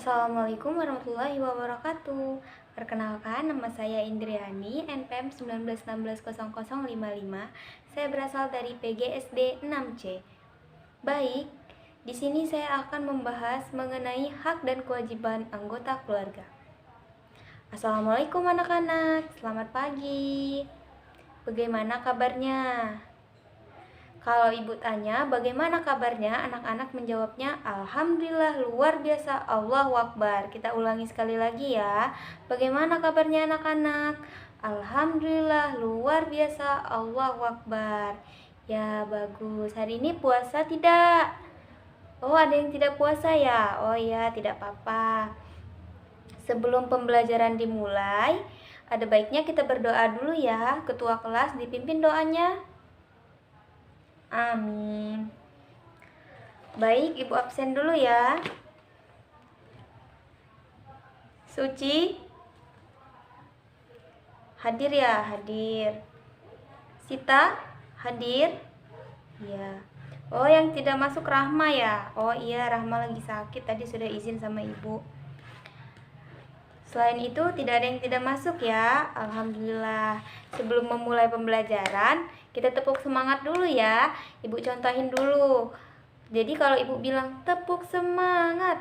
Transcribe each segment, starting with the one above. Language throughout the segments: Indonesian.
Assalamualaikum warahmatullahi wabarakatuh. Perkenalkan, nama saya Indriani, NPM 19160055. Saya berasal dari PGSD 6C. Baik, di sini saya akan membahas mengenai hak dan kewajiban anggota keluarga. Assalamualaikum anak-anak, selamat pagi. Bagaimana kabarnya? Kalau ibu tanya bagaimana kabarnya, anak-anak menjawabnya alhamdulillah luar biasa, Allahu Akbar. Kita ulangi sekali lagi ya. Bagaimana kabarnya anak-anak? Alhamdulillah luar biasa, Allahu Akbar. Ya bagus. Hari ini puasa tidak? Oh, ada yang tidak puasa ya? Oh ya, tidak apa-apa. Sebelum pembelajaran dimulai, ada baiknya kita berdoa dulu ya. Ketua kelas dipimpin doanya. Amin. Baik, ibu absen dulu ya. Suci hadir ya? Hadir. Sita hadir? Iya. Oh, yang tidak masuk Rahma ya? Oh iya, Rahma lagi sakit, tadi sudah izin sama ibu. Selain itu tidak ada yang tidak masuk ya. Alhamdulillah. Sebelum memulai pembelajaran, kita tepuk semangat dulu ya. Ibu contohin dulu. Jadi kalau ibu bilang tepuk semangat,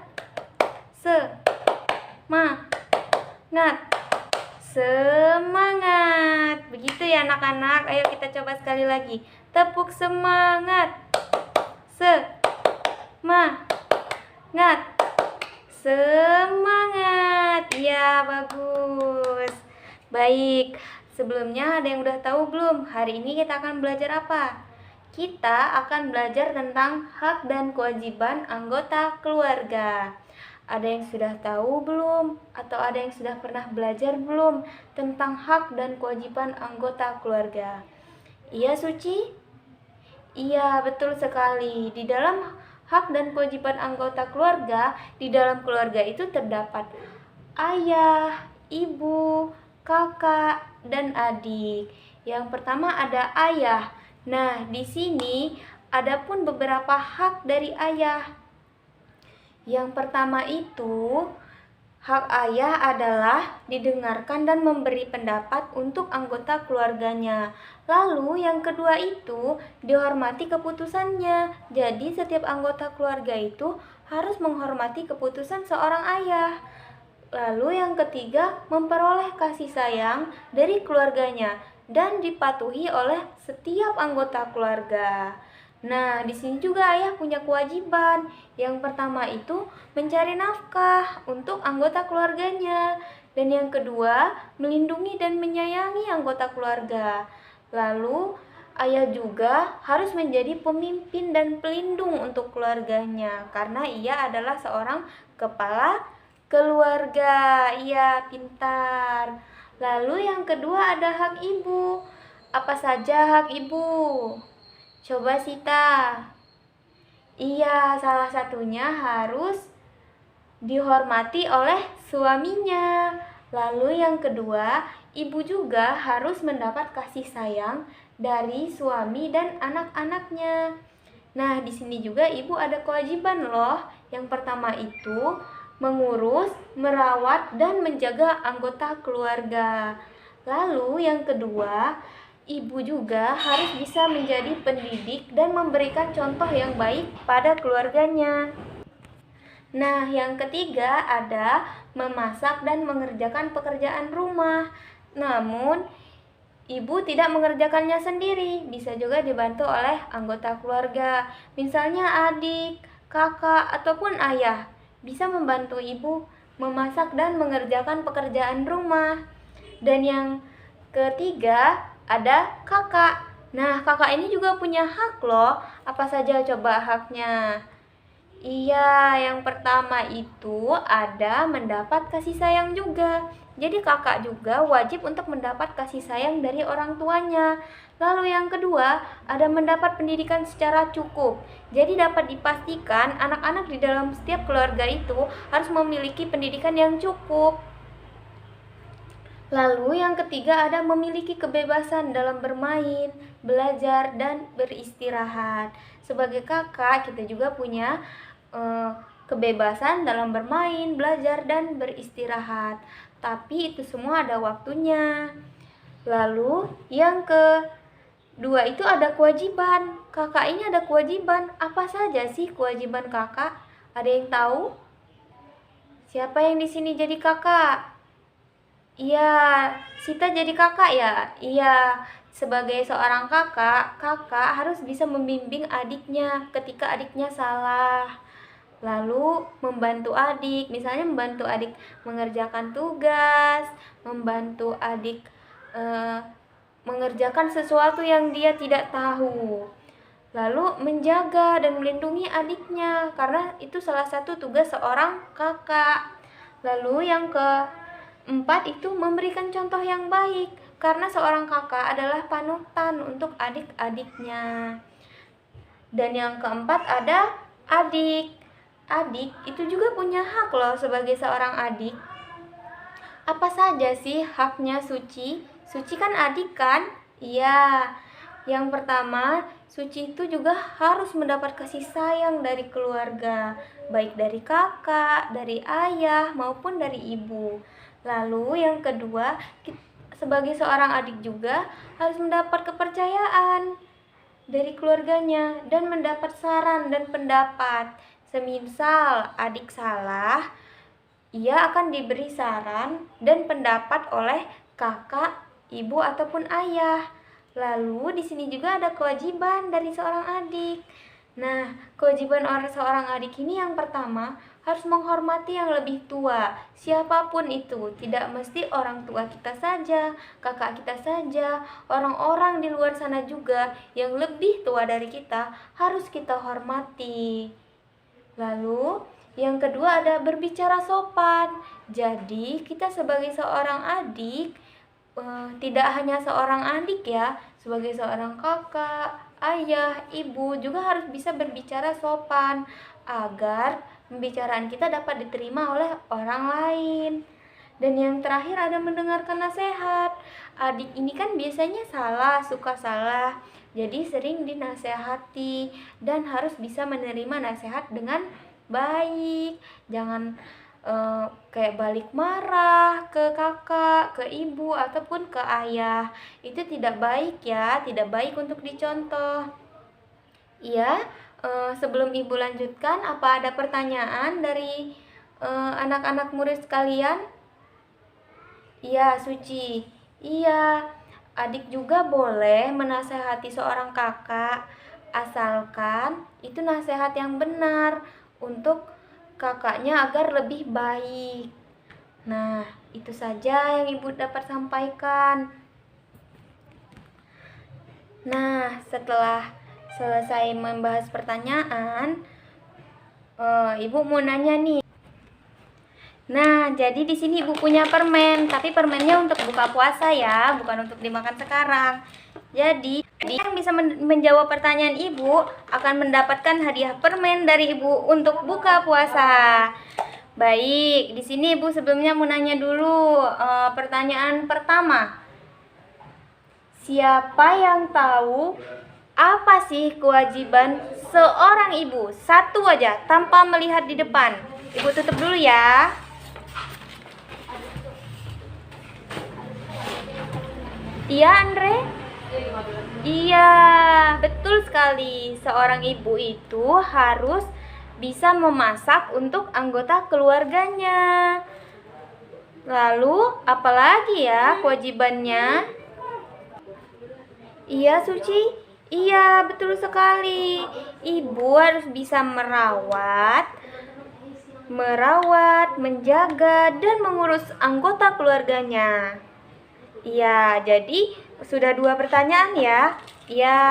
semangat. Begitu ya anak-anak. Ayo kita coba sekali lagi. Tepuk semangat, semangat. Ya, bagus. Baik. Sebelumnya ada yang udah tahu belum? Hari ini kita akan belajar apa? Kita akan belajar tentang hak dan kewajiban anggota keluarga. Ada yang sudah tahu belum? Atau ada yang sudah pernah belajar belum tentang hak dan kewajiban anggota keluarga? Iya, Suci? Iya, betul sekali. Di dalam hak dan kewajiban anggota keluarga, di dalam keluarga itu terdapat ayah, ibu, kakak, dan adik. Yang pertama ada ayah. Nah, di sini ada pun beberapa hak dari ayah. Yang pertama itu, hak ayah adalah didengarkan dan memberi pendapat untuk anggota keluarganya. Lalu yang kedua itu, dihormati keputusannya. Jadi setiap anggota keluarga itu harus menghormati keputusan seorang ayah. Lalu yang ketiga, memperoleh kasih sayang dari keluarganya dan dipatuhi oleh setiap anggota keluarga. Nah, di sini juga ayah punya kewajiban. Yang pertama itu mencari nafkah untuk anggota keluarganya. Dan yang kedua, melindungi dan menyayangi anggota keluarga. Lalu, ayah juga harus menjadi pemimpin dan pelindung untuk keluarganya karena ia adalah seorang kepala keluarga. Iya, pintar. Lalu yang kedua ada hak ibu. Apa saja hak ibu? Coba Sita. Iya, salah satunya harus dihormati oleh suaminya. Lalu yang kedua, ibu juga harus mendapat kasih sayang dari suami dan anak-anaknya. Nah, di sini juga ibu ada kewajiban loh. Yang pertama itu mengurus, merawat, dan menjaga anggota keluarga. Lalu yang kedua, ibu juga harus bisa menjadi pendidik dan memberikan contoh yang baik pada keluarganya. Nah, yang ketiga ada memasak dan mengerjakan pekerjaan rumah. Namun, ibu tidak mengerjakannya sendiri, bisa juga dibantu oleh anggota keluarga. Misalnya adik, kakak, ataupun ayah bisa membantu ibu memasak dan mengerjakan pekerjaan rumah. Dan yang ketiga ada kakak. Nah, kakak ini juga punya hak loh. Apa saja coba haknya? Iya, yang pertama itu ada mendapat kasih sayang juga. Jadi kakak juga wajib untuk mendapat kasih sayang dari orang tuanya. Lalu yang kedua, ada mendapat pendidikan secara cukup. Jadi dapat dipastikan anak-anak di dalam setiap keluarga itu harus memiliki pendidikan yang cukup. Lalu yang ketiga ada memiliki kebebasan dalam bermain, belajar, dan beristirahat. Sebagai kakak kita juga punya kebebasan dalam bermain, belajar, dan beristirahat. Tapi itu semua ada waktunya. Lalu yang kedua itu ada kewajiban. Kakak ini ada kewajiban. Apa saja sih kewajiban kakak? Ada yang tahu? Siapa yang di sini jadi kakak? Iya, Sita jadi kakak ya? Iya, sebagai seorang kakak, kakak harus bisa membimbing adiknya ketika adiknya salah. Lalu membantu adik, misalnya membantu adik mengerjakan tugas, membantu adik eh, mengerjakan sesuatu yang dia tidak tahu. Lalu menjaga dan melindungi adiknya, karena itu salah satu tugas seorang kakak. Lalu yang keempat itu memberikan contoh yang baik, karena seorang kakak adalah panutan untuk adik-adiknya. Dan yang keempat ada adik. Adik itu juga punya hak loh sebagai seorang adik. Apa saja sih haknya Suci? Suci kan adik kan? Iya. Yang pertama, Suci itu juga harus mendapat kasih sayang dari keluarga, baik dari kakak, dari ayah, maupun dari ibu. Lalu yang kedua, sebagai seorang adik juga harus mendapat kepercayaan dari keluarganya dan mendapat saran dan pendapat. Semisal adik salah, ia akan diberi saran dan pendapat oleh kakak, ibu ataupun ayah. Lalu di sini juga ada kewajiban dari seorang adik. Nah, kewajiban seorang adik ini yang pertama harus menghormati yang lebih tua, siapapun itu. Tidak mesti orang tua kita saja, kakak kita saja, orang-orang di luar sana juga yang lebih tua dari kita harus kita hormati. Lalu yang kedua ada berbicara sopan. Jadi kita sebagai seorang adik, tidak hanya seorang adik ya, sebagai seorang kakak, ayah, ibu juga harus bisa berbicara sopan agar pembicaraan kita dapat diterima oleh orang lain. Dan yang terakhir ada mendengarkan nasihat. Adik ini kan biasanya salah, suka salah, jadi sering dinasehati dan harus bisa menerima nasihat dengan baik. Jangan kayak balik marah ke kakak, ke ibu, ataupun ke ayah. Itu tidak baik ya, tidak baik untuk dicontoh. Iya, sebelum ibu lanjutkan, apa ada pertanyaan dari anak-anak murid sekalian? Iya, Suci. Iya, adik juga boleh menasehati seorang kakak, asalkan itu nasihat yang benar untuk kakaknya agar lebih baik. Nah, itu saja yang ibu dapat sampaikan. Nah, setelah selesai membahas pertanyaan, ibu mau nanya nih. Nah, jadi di sini ibu punya permen, tapi permennya untuk buka puasa ya, bukan untuk dimakan sekarang. Jadi, yang bisa menjawab pertanyaan ibu akan mendapatkan hadiah permen dari ibu untuk buka puasa. Baik, di sini ibu sebelumnya mau nanya dulu pertanyaan pertama. Siapa yang tahu apa sih kewajiban seorang ibu? Satu aja, tanpa melihat di depan. Ibu tutup dulu ya. Iya, Andre? Iya, betul sekali. Seorang ibu itu harus bisa memasak untuk anggota keluarganya. Lalu, apalagi ya kewajibannya? Iya, Suci? Iya, betul sekali. Ibu harus bisa merawat, menjaga, dan mengurus anggota keluarganya. Iya, jadi sudah 2 pertanyaan ya. Iya,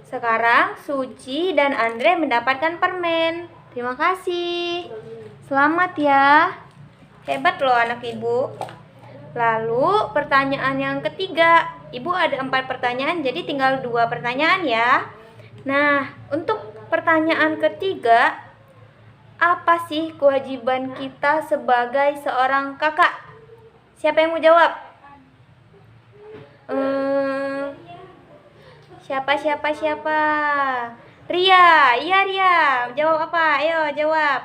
sekarang Suci dan Andre mendapatkan permen. Terima kasih. Selamat ya. Hebat loh anak ibu. Lalu pertanyaan yang ketiga. Ibu ada 4 pertanyaan, jadi tinggal 2 pertanyaan ya. Nah, untuk pertanyaan ketiga, apa sih kewajiban kita sebagai seorang kakak? Siapa yang mau jawab? Siapa? Ria. Iya, Ria. Jawab apa? Ayo, jawab.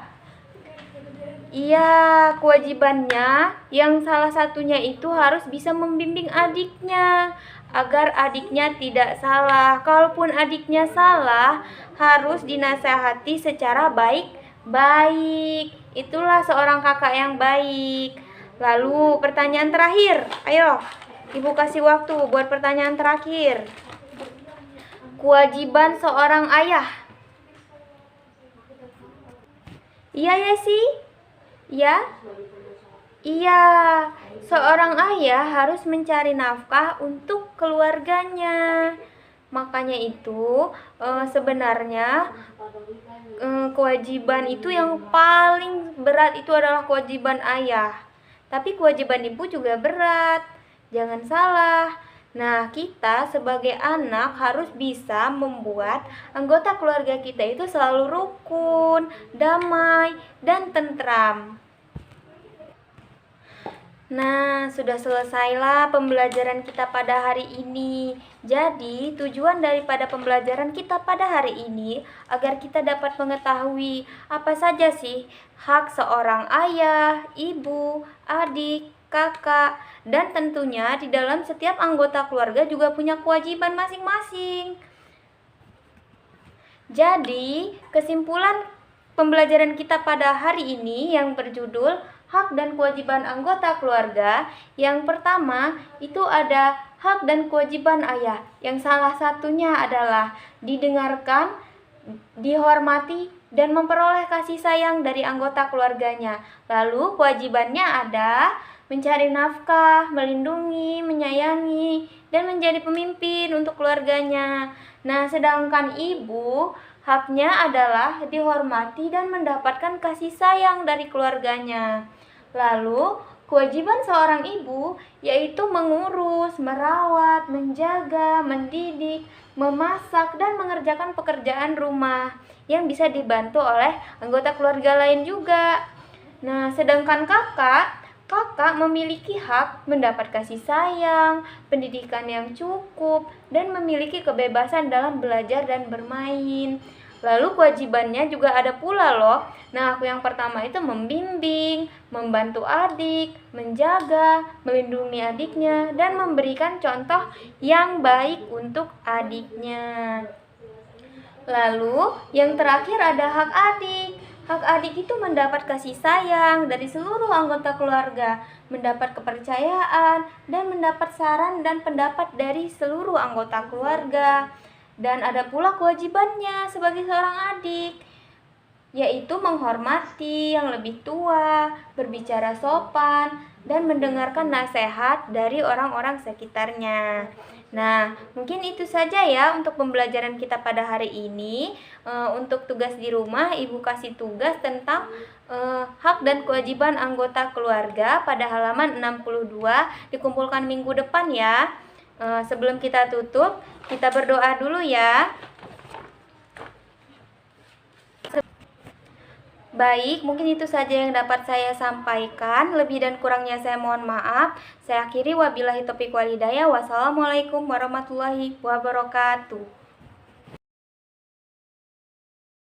Iya, kewajibannya yang salah satunya itu harus bisa membimbing adiknya agar adiknya tidak salah. Kalaupun adiknya salah, harus dinasehati secara baik-baik. Itulah seorang kakak yang baik. Lalu pertanyaan terakhir. Ayo, Ibu kasih waktu buat pertanyaan terakhir. Kewajiban seorang ayah. Iya ya sih? Ya? Iya, seorang ayah harus mencari nafkah untuk keluarganya. Makanya itu sebenarnya kewajiban itu yang paling berat itu adalah kewajiban ayah. Tapi kewajiban ibu juga berat. Jangan salah. Nah, kita sebagai anak harus bisa membuat anggota keluarga kita itu selalu rukun, damai, dan tentram. Nah, sudah selesailah pembelajaran kita pada hari ini. Jadi, tujuan daripada pembelajaran kita pada hari ini agar kita dapat mengetahui apa saja sih hak seorang ayah, ibu, adik, kakak, dan tentunya di dalam setiap anggota keluarga juga punya kewajiban masing-masing. Jadi, kesimpulan pembelajaran kita pada hari ini yang berjudul hak dan kewajiban anggota keluarga. Yang pertama, itu ada hak dan kewajiban ayah. Yang salah satunya adalah didengarkan, dihormati, dan memperoleh kasih sayang dari anggota keluarganya. Lalu kewajibannya ada mencari nafkah, melindungi, menyayangi, dan menjadi pemimpin untuk keluarganya. Nah, sedangkan ibu haknya adalah dihormati dan mendapatkan kasih sayang dari keluarganya. Lalu, kewajiban seorang ibu yaitu mengurus, merawat, menjaga, mendidik, memasak, dan mengerjakan pekerjaan rumah yang bisa dibantu oleh anggota keluarga lain juga. Nah, sedangkan kakak memiliki hak mendapat kasih sayang, pendidikan yang cukup, dan memiliki kebebasan dalam belajar dan bermain. Lalu kewajibannya juga ada pula loh. Nah, aku yang pertama itu membimbing, membantu adik, menjaga, melindungi adiknya, dan memberikan contoh yang baik untuk adiknya. Lalu yang terakhir ada hak adik. Hak adik itu mendapat kasih sayang dari seluruh anggota keluarga, mendapat kepercayaan, dan mendapat saran dan pendapat dari seluruh anggota keluarga. Dan ada pula kewajibannya sebagai seorang adik, yaitu menghormati yang lebih tua, berbicara sopan, dan mendengarkan nasihat dari orang-orang sekitarnya. Nah, mungkin itu saja ya untuk pembelajaran kita pada hari ini. Untuk tugas di rumah, Ibu kasih tugas tentang hak dan kewajiban anggota keluarga pada halaman 62, dikumpulkan minggu depan ya. Sebelum kita tutup, kita berdoa dulu ya. Baik, mungkin itu saja yang dapat saya sampaikan. Lebih dan kurangnya saya mohon maaf. Saya akhiri, wabillahi taufiq wal hidayah. Wassalamualaikum warahmatullahi wabarakatuh.